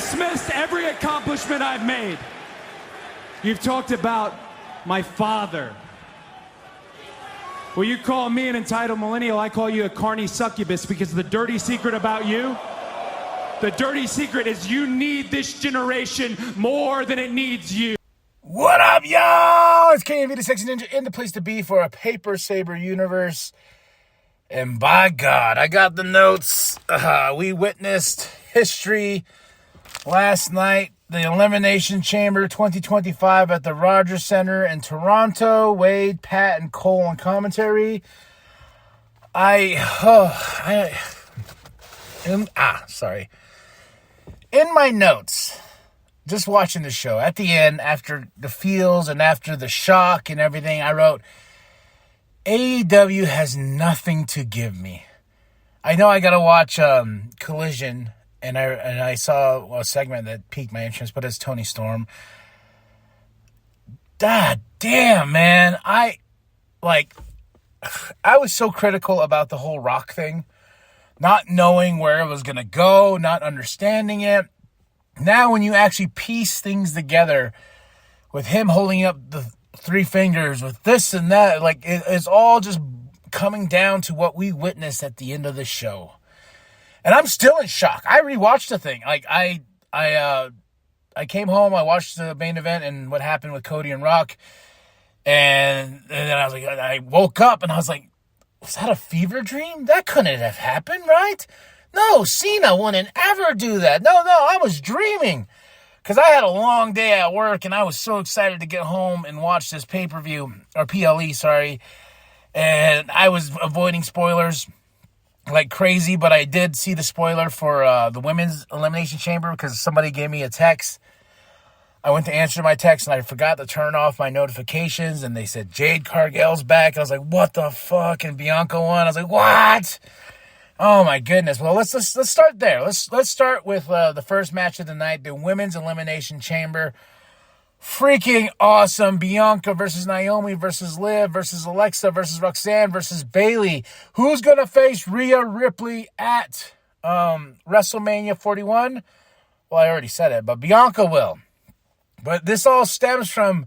dismissed every accomplishment I've made. You've talked about my father. Well, you call me an entitled millennial, I call you a carny succubus, because the dirty secret about you, the dirty secret is you need this generation more than it needs you. What up, y'all? It's KMV the Sexy Ninja in the place to be for a Paper Saber universe. And by God, I got the notes. We witnessed history last night. The Elimination Chamber 2025 at the Rogers Center in Toronto. Wade, Pat, and Cole on commentary. Sorry. In my notes, just watching the show, at the end, after the feels and after the shock and everything, I wrote, AEW has nothing to give me. I know I got to watch Collision. And I saw a segment that piqued my interest, but it's Tony Storm. God damn, man. I was so critical about the whole Rock thing. Not knowing where it was going to go, not understanding it. Now when you actually piece things together with him holding up the three fingers, with this and that, it's all just coming down to what we witnessed at the end of the show. And I'm still in shock. I rewatched the thing. I came home, I watched the main event and what happened with Cody and Rock. And then I was like, I woke up and I was like, was that a fever dream? That couldn't have happened, right? No, Cena wouldn't ever do that. No, I was dreaming. Because I had a long day at work and I was so excited to get home and watch this pay-per-view, or PLE, sorry. And I was avoiding spoilers like crazy, but I did see the spoiler for the women's Elimination Chamber because somebody gave me a text. I went to answer my text and I forgot to turn off my notifications, and they said Jade Cargill's back. I was like, what the fuck? And Bianca won. I was like, what? Oh my goodness. Well, let's start there. Let's start with the first match of the night, the women's Elimination Chamber. Freaking awesome. Bianca versus Naomi versus Liv versus Alexa versus Roxanne versus Bayley. Who's going to face Rhea Ripley at WrestleMania 41? Well, I already said it, but Bianca will. But this all stems from,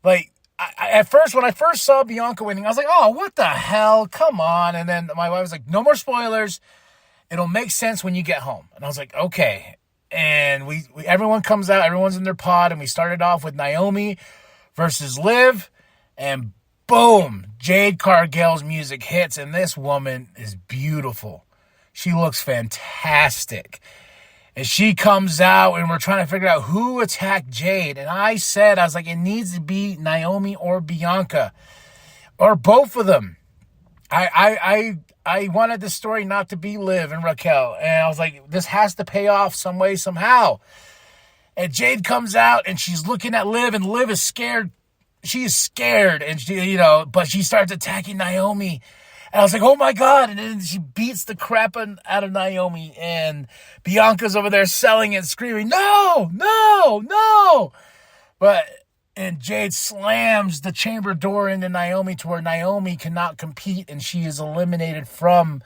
at first, when I first saw Bianca winning, I was like, oh, what the hell? Come on. And then my wife was like, no more spoilers. It'll make sense when you get home. And I was like, okay. And we everyone comes out, everyone's in their pod, and we started off with Naomi versus Liv, and boom, Jade Cargill's music hits, and this woman is beautiful. She looks fantastic. And she comes out, and we're trying to figure out who attacked Jade. And I was like, it needs to be Naomi or Bianca, or both of them. I wanted this story not to be Liv and Raquel. And I was like, this has to pay off some way, somehow. And Jade comes out and she's looking at Liv, and Liv is scared. She is scared. And she, but she starts attacking Naomi. And I was like, oh my God. And then she beats the crap out of Naomi. And Bianca's over there selling and screaming, no. And Jade slams the chamber door into Naomi to where Naomi cannot compete, and she is eliminated from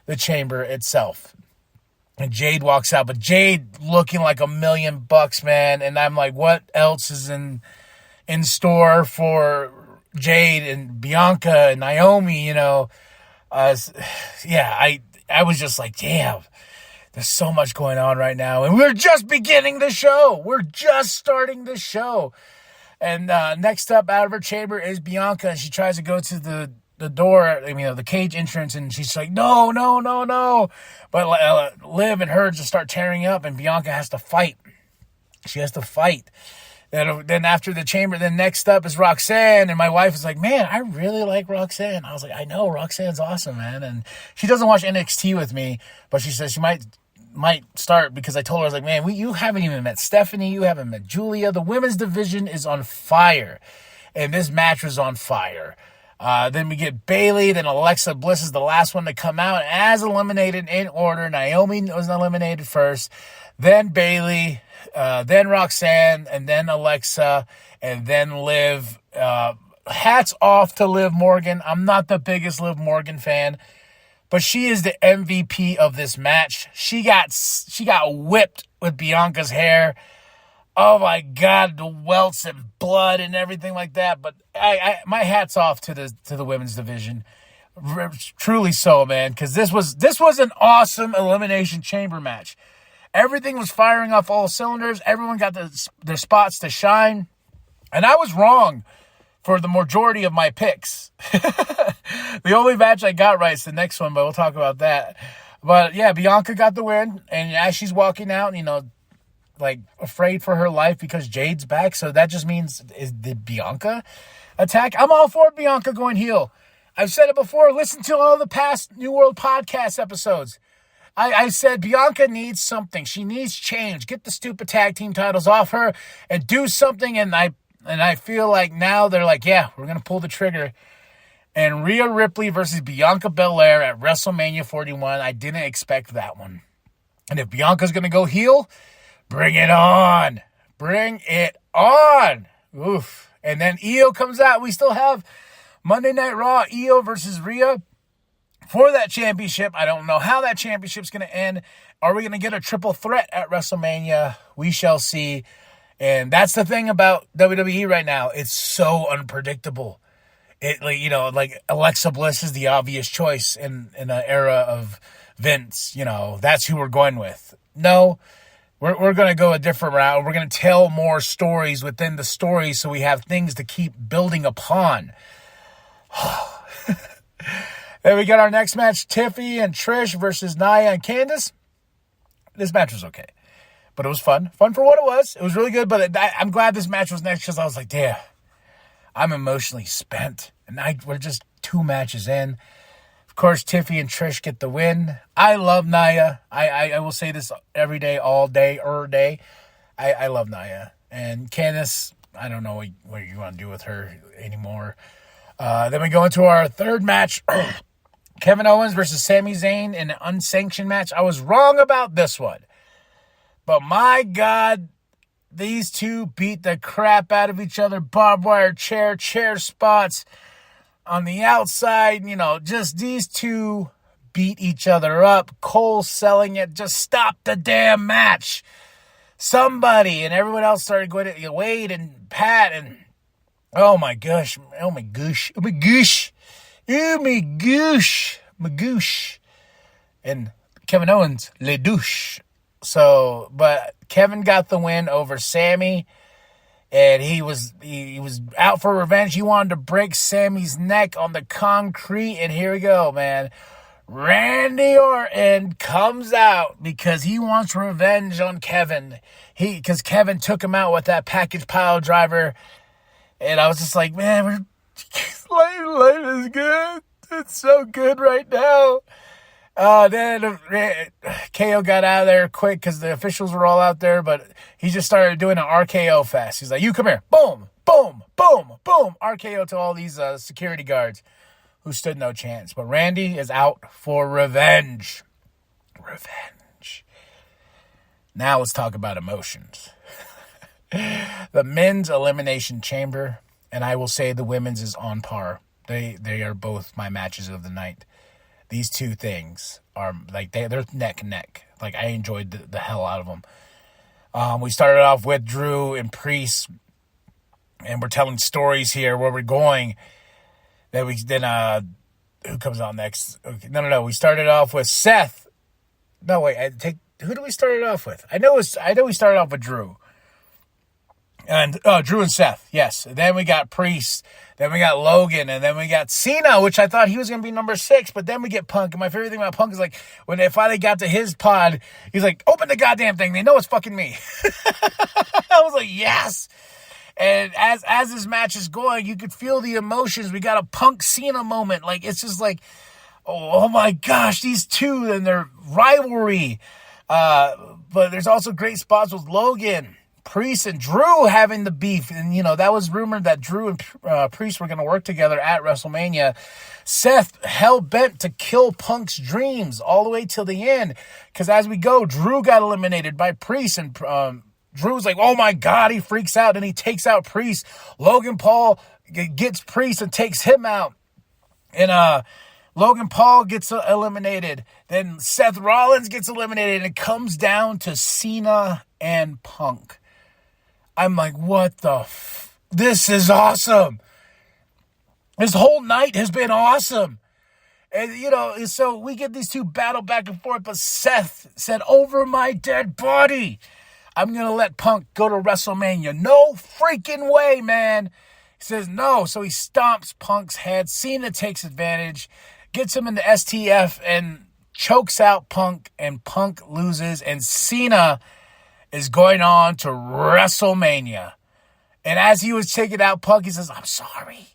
the chamber itself. And Jade walks out, but Jade looking like $1 million, man. And I'm like, what else is in store for Jade and Bianca and Naomi? I was just like, damn. There's so much going on right now, and we're just beginning the show. We're just starting the show. And next up out of her chamber is Bianca, and she tries to go to the door, the cage entrance, and she's like, no. But Liv and her just start tearing up, and Bianca has to fight. She has to fight. Then after the chamber, then next up is Roxanne, and my wife is like, man, I really like Roxanne. I was like, I know, Roxanne's awesome, man. And she doesn't watch NXT with me, but she says she might start, because I told her, I was like, man, you haven't even met Stephanie. You haven't met Julia. The women's division is on fire. And this match was on fire. Then we get Bayley. Then Alexa Bliss is the last one to come out as eliminated in order. Naomi was eliminated first. Then Bayley. Then Roxanne. And then Alexa. And then Liv. Hats off to Liv Morgan. I'm not the biggest Liv Morgan fan. but she is the MVP of this match. She got whipped with Bianca's hair. Oh my God, the welts and blood and everything like that. But my hat's off to the women's division. Truly so, man, because this was an awesome Elimination Chamber match. Everything was firing off all cylinders. Everyone got their spots to shine. And I was wrong for the majority of my picks. The only match I got right is the next one, but we'll talk about that. But yeah, Bianca got the win. And as she's walking out, like afraid for her life because Jade's back. So that just means, did Bianca attack? I'm all for Bianca going heel. I've said it before. Listen to all the past New World podcast episodes. I said Bianca needs something. She needs change. Get the stupid tag team titles off her and do something. And I feel like now they're like, yeah, we're going to pull the trigger. And Rhea Ripley versus Bianca Belair at WrestleMania 41. I didn't expect that one. And if Bianca's going to go heel, bring it on. Bring it on. Oof. And then Io comes out. We still have Monday Night Raw, Io versus Rhea for that championship. I don't know how that championship's going to end. Are we going to get a triple threat at WrestleMania? We shall see. And that's the thing about WWE right now. It's so unpredictable. Like Alexa Bliss is the obvious choice in an era of Vince. That's who we're going with. No, we're going to go a different route. We're going to tell more stories within the stories so we have things to keep building upon. Then we got our next match, Tiffy and Trish versus Nia and Candice. This match was okay, but it was fun. Fun for what it was. It was really good, but I'm glad this match was next because I was like, damn, I'm emotionally spent. And we're just 2 matches in. Of course, Tiffy and Trish get the win. I love Nia. I will say this every day, all day, day. I love Nia. And Candice, I don't know what you want to do with her anymore. Then we go into our third match. Kevin Owens versus Sami Zayn in an unsanctioned match. I was wrong about this one. But my God, these two beat the crap out of each other. Barbed wire chair spots on the outside. Just these two beat each other up. Cole selling it. Just stop the damn match. Somebody. And everyone else started going to Wade and Pat and oh my gosh. Magoosh. And Kevin Owens, Le Douche. So, but Kevin got the win over Sammy. And he was out for revenge. He wanted to break Sammy's neck on the concrete. And here we go, man. Randy Orton comes out because he wants revenge on Kevin. Because Kevin took him out with that package pile driver. And I was just like, man, life is good. It's so good right now. Then KO got out of there quick because the officials were all out there, but he just started doing an RKO fast. He's like, you come here. Boom, boom, boom, boom. RKO to all these security guards who stood no chance. But Randy is out for revenge. Revenge. Now let's talk about emotions. The men's Elimination Chamber, and I will say the women's is on par. They are both my matches of the night. These two things are like they're neck and neck. Like I enjoyed the hell out of them. We started off with Drew and Priest, and we're telling stories here where we're going. Then who comes out next? Okay, no. We started off with Seth. No wait, who did we start it off with? I know we started off with Drew. And Drew and Seth, yes. Then we got Priest. Then we got Logan. And then we got Cena, which I thought he was going to be number 6. But then we get Punk. And my favorite thing about Punk is like, when they finally got to his pod, he's like, open the goddamn thing. They know it's fucking me. I was like, yes. And as this match is going, you could feel the emotions. We got a Punk Cena moment. Like, it's just like, oh my gosh, these two and their rivalry. But there's also great spots with Logan, Priest, and Drew having the beef. And, that was rumored that Drew and Priest were going to work together at WrestleMania. Seth hell-bent to kill Punk's dreams all the way till the end. Because as we go, Drew got eliminated by Priest. And Drew's like, oh my God, he freaks out. And he takes out Priest. Logan Paul gets Priest and takes him out. And Logan Paul gets eliminated. Then Seth Rollins gets eliminated. And it comes down to Cena and Punk. I'm like, what the this is awesome. This whole night has been awesome. And, so we get these two battle back and forth. But Seth said, over my dead body, I'm going to let Punk go to WrestleMania. No freaking way, man. He says no. So he stomps Punk's head. Cena takes advantage, gets him into STF, and chokes out Punk. And Punk loses. And Cena is going on to WrestleMania. And as he was taking out Punk, he says, I'm sorry.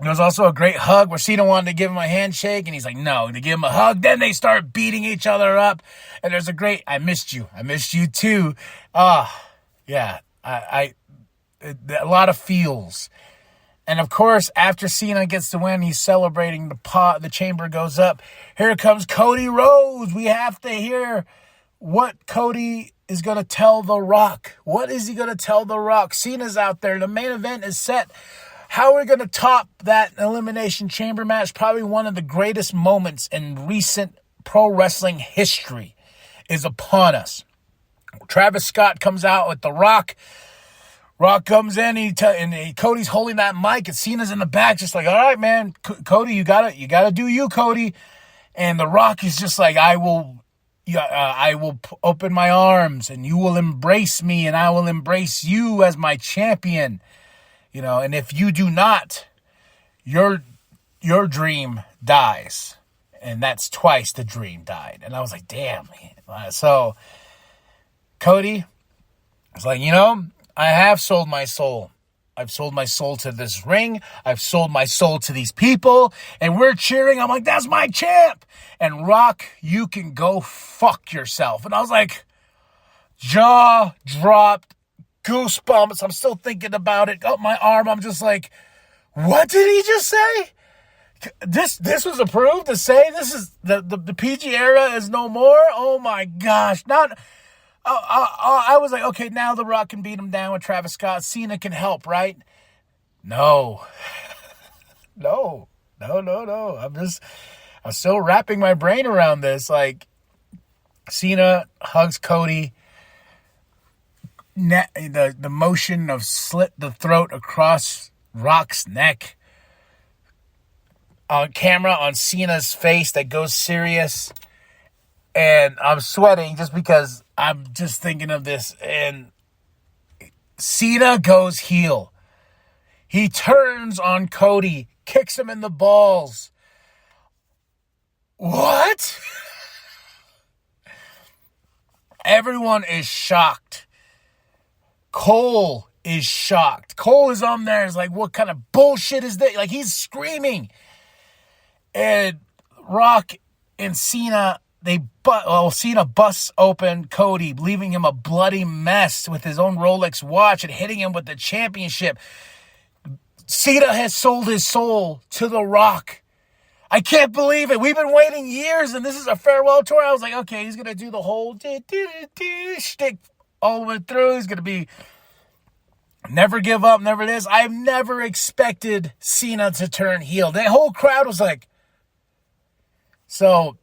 There was also a great hug where Cena wanted to give him a handshake, and he's like, no, to give him a hug. Then they start beating each other up, and there's a great, I missed you too. Yeah, a lot of feels. And of course, after Cena gets the win, he's celebrating, the chamber goes up. Here comes Cody Rhodes. We have to hear what Cody is going to tell The Rock. What is he going to tell The Rock? Cena's out there. The main event is set. How are we going to top that Elimination Chamber match? Probably one of the greatest moments in recent pro wrestling history is upon us. Travis Scott comes out with The Rock. Rock comes in, Cody's holding that mic, and Cena's in the back, just like, all right, man, Cody, you gotta do you, Cody. And The Rock is just like, I will open my arms, and you will embrace me, and I will embrace you as my champion. And if you do not, your dream dies. And that's twice the dream died. And I was like, damn. So Cody was like, I have sold my soul. I've sold my soul to this ring. I've sold my soul to these people. And we're cheering. I'm like, that's my champ. And Rock, you can go fuck yourself. And I was like, jaw dropped. Goosebumps. I'm still thinking about it. Up my arm. I'm just like, what did he just say? This was approved to say this is the PG era is no more. Oh my gosh! I was like, okay, now The Rock can beat him down with Travis Scott. Cena can help, right? No. No. I'm still wrapping my brain around this. Like, Cena hugs Cody. The motion of slit the throat across Rock's neck. On camera on Cena's face that goes serious. And I'm sweating just because I'm just thinking of this. And Cena goes heel. He turns on Cody, kicks him in the balls. What? Everyone is shocked. Cole is shocked. Cole is on there. He's like, what kind of bullshit is that? Like, he's screaming. And Rock and Cena, Cena busts open Cody, leaving him a bloody mess with his own Rolex watch and hitting him with the championship. Cena has sold his soul to The Rock. I can't believe it. We've been waiting years, and this is a farewell tour. I was like, okay, he's going to do the whole shtick all the way through. He's going to be never give up, never this. I've never expected Cena to turn heel. The whole crowd was like, so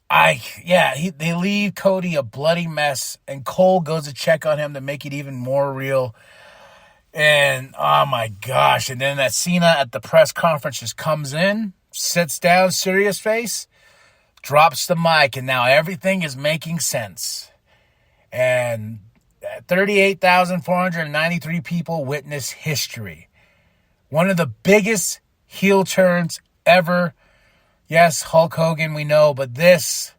they leave Cody a bloody mess, and Cole goes to check on him to make it even more real. And oh my gosh. And then that Cena at the press conference just comes in, sits down, serious face, drops the mic, and now everything is making sense. And 38,493 people witness history. One of the biggest heel turns ever. Yes, Hulk Hogan, we know, but this,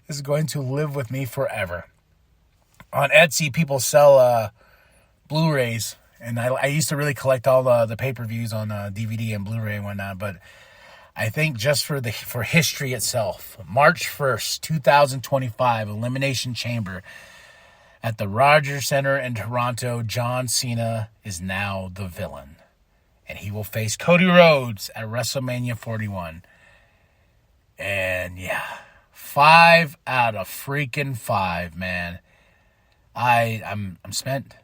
is going to live with me forever. On Etsy, people sell Blu-rays, and I used to really collect all the pay-per-views on DVD and Blu-ray and whatnot, but I think just for history itself, March 1st, 2025, Elimination Chamber at the Rogers Center in Toronto, John Cena is now the villain. And he will face Cody Rhodes at WrestleMania 41. And yeah, 5 out of freaking 5, man. I'm spent.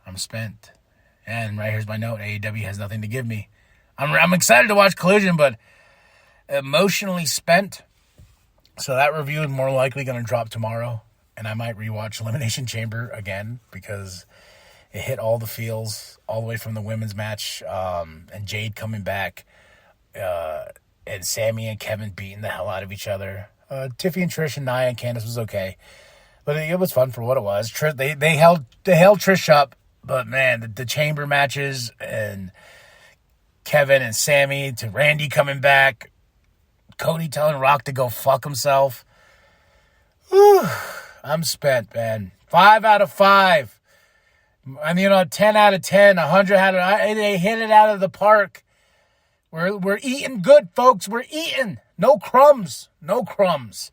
I'm spent. And right here's my note. AEW has nothing to give me. I'm excited to watch Collision, but emotionally spent. So that review is more likely going to drop tomorrow. And I might rewatch Elimination Chamber again because it hit all the feels all the way from the women's match and Jade coming back and Sammy and Kevin beating the hell out of each other. Tiffy and Trish and Nia and Candice was okay. But it was fun for what it was. They held Trish up. But, man, the chamber matches and Kevin and Sammy to Randy coming back. Cody telling Rock to go fuck himself. Whew, I'm spent, man. 5 out of 5. And, 10 out of 10, 100 out of... They hit it out of the park. We're eating good, folks. We're eating. No crumbs. No crumbs.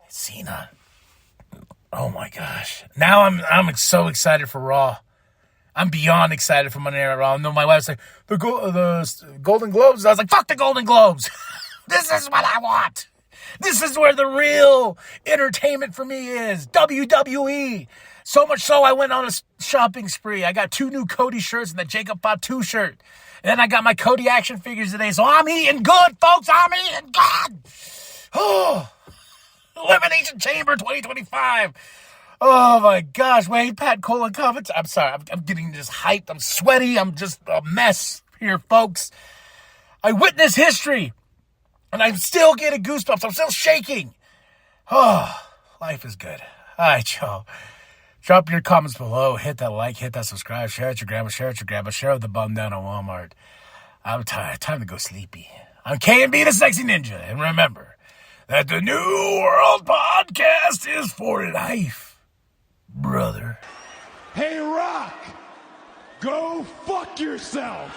Cena. Oh, my gosh. Now I'm so excited for Raw. I'm beyond excited for Monday Night Raw. No, my wife's like, the Golden Globes. I was like, fuck the Golden Globes. This is what I want. This is where the real entertainment for me is. WWE. So much so I went on a shopping spree. I got 2 new Cody shirts and the Jacob Fatu shirt. And then I got my Cody action figures today. So I'm eating good, folks. I'm eating good. Oh, Elimination Chamber 2025. Oh, my gosh. Wait, Pat Colin comments. I'm sorry. I'm getting just hyped. I'm sweaty. I'm just a mess here, folks. I witnessed history, and I'm still getting goosebumps. I'm still shaking. Oh, life is good. All right, y'all. Drop your comments below. Hit that like. Hit that subscribe. Share it. Your grandma. Share it. Your grandma. Share with the bum down at Walmart. I'm tired. Time to go sleepy. I'm K&B the Sexy Ninja. And remember that the New World Podcast is for life. Brother. Hey, Rock, go fuck yourself.